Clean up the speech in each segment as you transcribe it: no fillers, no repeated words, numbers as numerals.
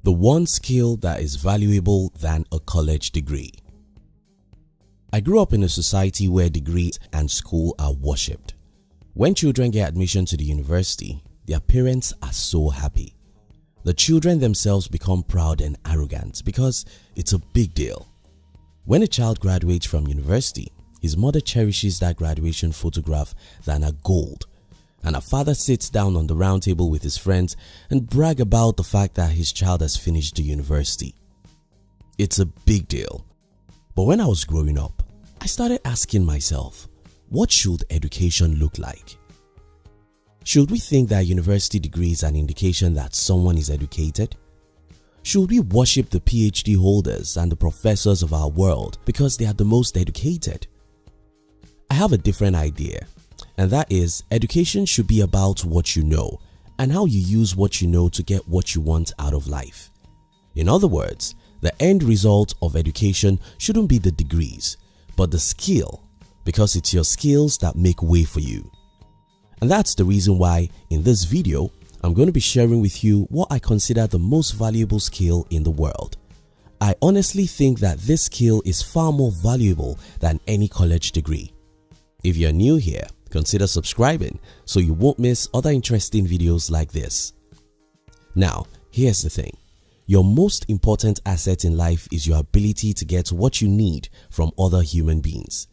The one skill that is valuable than a college degree. I grew up in a society where degrees and school are worshipped. When children get admission to the university, their parents are so happy. The children themselves become proud and arrogant because it's a big deal. When a child graduates from university, his mother cherishes that graduation photograph than a gold, and a father sits down on the round table with his friends and brag about the fact that his child has finished the university. It's a big deal. But when I was growing up, I started asking myself, what should education look like? Should we think that university degree is an indication that someone is educated? Should we worship the PhD holders and the professors of our world because they are the most educated? I have a different idea, and that is education should be about what you know and how you use what you know to get what you want out of life. In other words, the end result of education shouldn't be the degrees, but the skill, because it's your skills that make way for you. And that's the reason why in this video, I'm going to be sharing with you what I consider the most valuable skill in the world. I honestly think that this skill is far more valuable than any college degree. If you're new here, consider subscribing so you won't miss other interesting videos like this. Now, here's the thing. Your most important asset in life is your ability to get what you need from other human beings.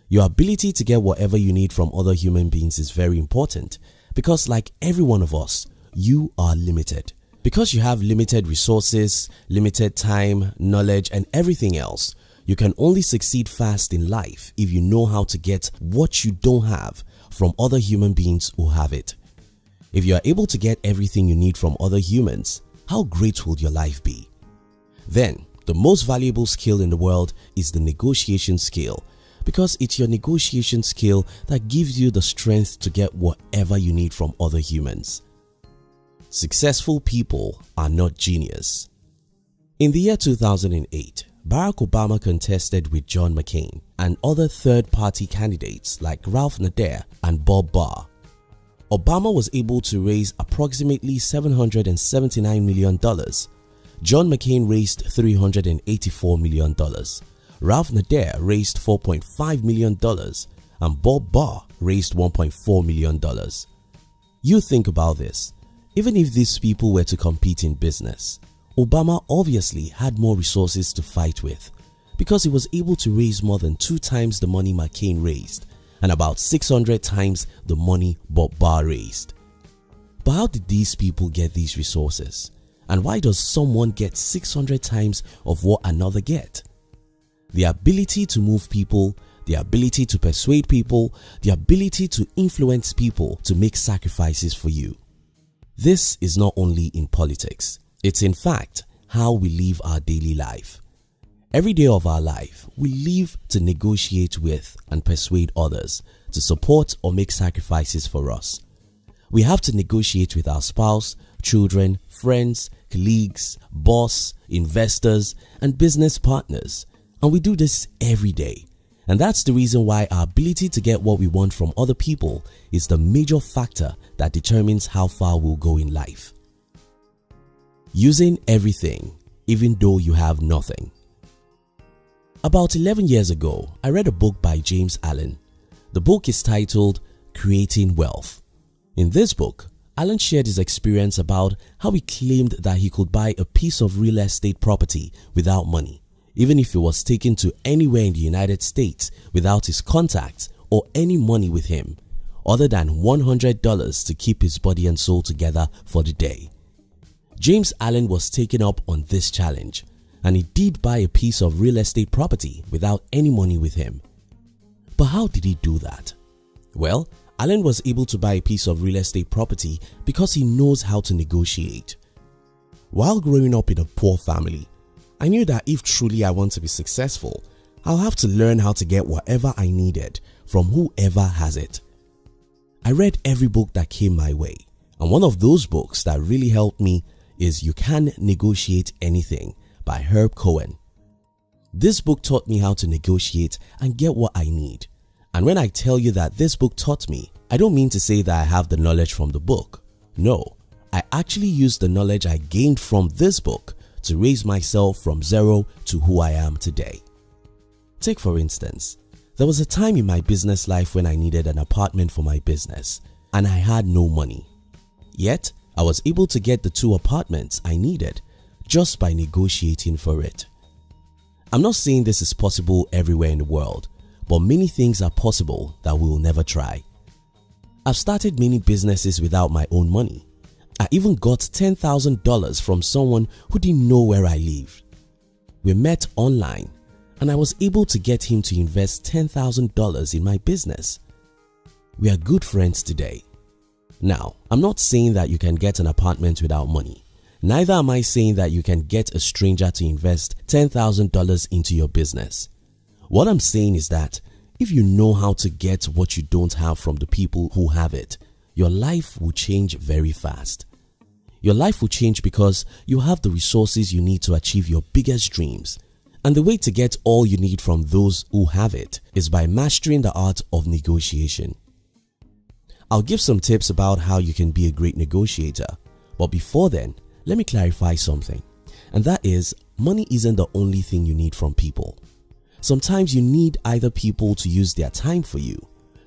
Your ability to get whatever you need from other human beings is very important because, like every one of us, you are limited. Because you have limited resources, limited time, knowledge, and everything else, you can only succeed fast in life if you know how to get what you don't have from other human beings who have it. If you are able to get everything you need from other humans, how great would your life be? Then, the most valuable skill in the world is the negotiation skill, because it's your negotiation skill that gives you the strength to get whatever you need from other humans. Successful people are not genius. In the year 2008, Barack Obama contested with John McCain and other third-party candidates like Ralph Nader and Bob Barr. Obama was able to raise approximately $779 million. John McCain raised $384 million. Ralph Nader raised $4.5 million and Bob Barr raised $1.4 million. You think about this. Even if these people were to compete in business, Obama obviously had more resources to fight with because he was able to raise more than 2 times the money McCain raised and about 600 times the money Bob Barr raised. But how did these people get these resources? And why does someone get 600 times of what another gets? The ability to move people, the ability to persuade people, the ability to influence people to make sacrifices for you. This is not only in politics, it's in fact how we live our daily life. Every day of our life, we live to negotiate with and persuade others to support or make sacrifices for us. We have to negotiate with our spouse, children, friends, colleagues, boss, investors, and business partners. And we do this every day. And that's the reason why our ability to get what we want from other people is the major factor that determines how far we'll go in life. Using everything, even though you have nothing. About 11 years ago, I read a book by James Allen. The book is titled Creating Wealth. In this book, Allen shared his experience about how he claimed that he could buy a piece of real estate property without money, even if it was taken to anywhere in the United States without his contacts or any money with him, other than $100 to keep his body and soul together for the day. James Allen was taken up on this challenge, and he did buy a piece of real estate property without any money with him. But how did he do that? Well, Allen was able to buy a piece of real estate property because he knows how to negotiate. While growing up in a poor family, I knew that if truly I want to be successful, I'll have to learn how to get whatever I needed from whoever has it. I read every book that came my way, and one of those books that really helped me is You Can Negotiate Anything by Herb Cohen. This book taught me how to negotiate and get what I need. And when I tell you that this book taught me, I don't mean to say that I have the knowledge from the book. No, I actually used the knowledge I gained from this book to raise myself from zero to who I am today. Take for instance, there was a time in my business life when I needed an apartment for my business and I had no money. Yet, I was able to get the 2 apartments I needed just by negotiating for it. I'm not saying this is possible everywhere in the world, but many things are possible that we will never try. I've started many businesses without my own money. I even got $10,000 from someone who didn't know where I lived. We met online and I was able to get him to invest $10,000 in my business. We are good friends today. Now, I'm not saying that you can get an apartment without money. Neither am I saying that you can get a stranger to invest $10,000 into your business. What I'm saying is that if you know how to get what you don't have from the people who have it, your life will change very fast. Your life will change because you have the resources you need to achieve your biggest dreams. And the way to get all you need from those who have it is by mastering the art of negotiation. I'll give some tips about how you can be a great negotiator, but before then, let me clarify something, and that is money isn't the only thing you need from people. Sometimes you need either people to use their time for you,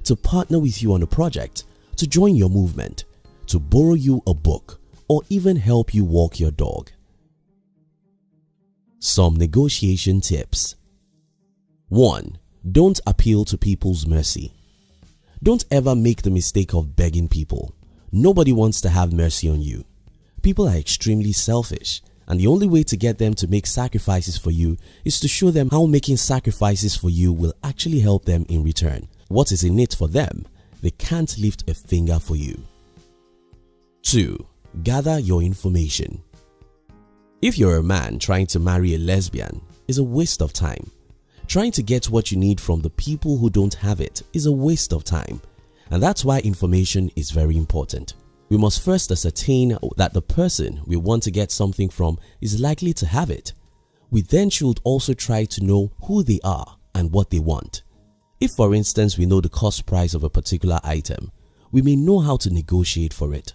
to partner with you on a project, to join your movement, to borrow you a book, or even help you walk your dog. Some negotiation tips. 1. Don't appeal to people's mercy. Don't ever make the mistake of begging people. Nobody wants to have mercy on you. People are extremely selfish, and the only way to get them to make sacrifices for you is to show them how making sacrifices for you will actually help them in return. What is in it for them? They can't lift a finger for you. 2. Gather your information. If you're a man trying to marry a lesbian, it's a waste of time. Trying to get what you need from the people who don't have it is a waste of time, and that's why information is very important. We must first ascertain that the person we want to get something from is likely to have it. We then should also try to know who they are and what they want. If, for instance, we know the cost price of a particular item, we may know how to negotiate for it.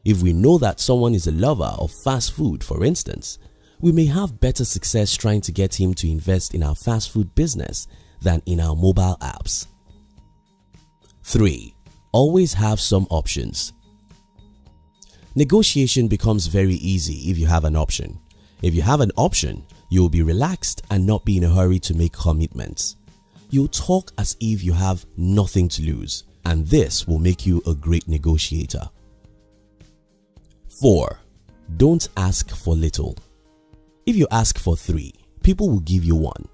If we know that someone is a lover of fast food, for instance, we may have better success trying to get him to invest in our fast food business than in our mobile apps. 3. Always have some options. Negotiation becomes very easy if you have an option. If you have an option, you will be relaxed and not be in a hurry to make commitments. You'll talk as if you have nothing to lose, and this will make you a great negotiator. 4. Don't ask for little. If you ask for 3, people will give you 1.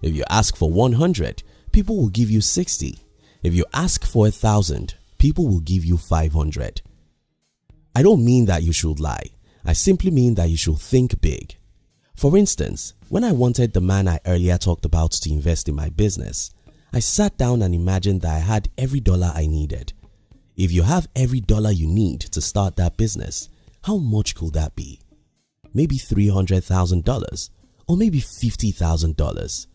If you ask for 100, people will give you 60. If you ask for 1,000, people will give you 500. I don't mean that you should lie. I simply mean that you should think big. For instance, when I wanted the man I earlier talked about to invest in my business, I sat down and imagined that I had every dollar I needed. If you have every dollar you need to start that business, how much could that be? Maybe $300,000 or maybe $50,000.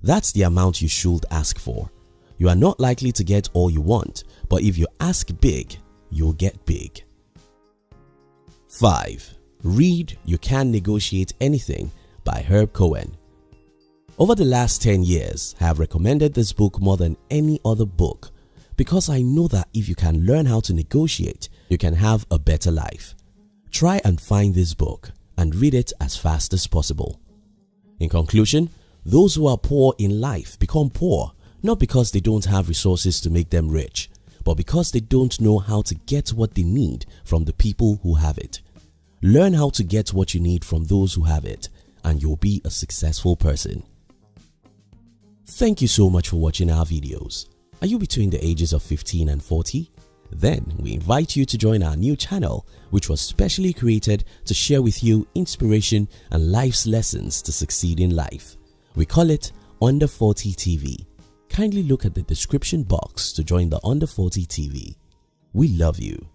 That's the amount you should ask for. You are not likely to get all you want, but if you ask big, you'll get big. 5. Read You Can Negotiate Anything by Herb Cohen. Over the last 10 years, I have recommended this book more than any other book because I know that if you can learn how to negotiate, you can have a better life. Try and find this book and read it as fast as possible. In conclusion, those who are poor in life become poor not because they don't have resources to make them rich, but because they don't know how to get what they need from the people who have it. Learn how to get what you need from those who have it, and you'll be a successful person. Thank you so much for watching our videos. Are you between the ages of 15 and 40? Then we invite you to join our new channel, which was specially created to share with you inspiration and life's lessons to succeed in life. We call it Under 40 TV. Kindly look at the description box to join the Under 40 TV. We love you.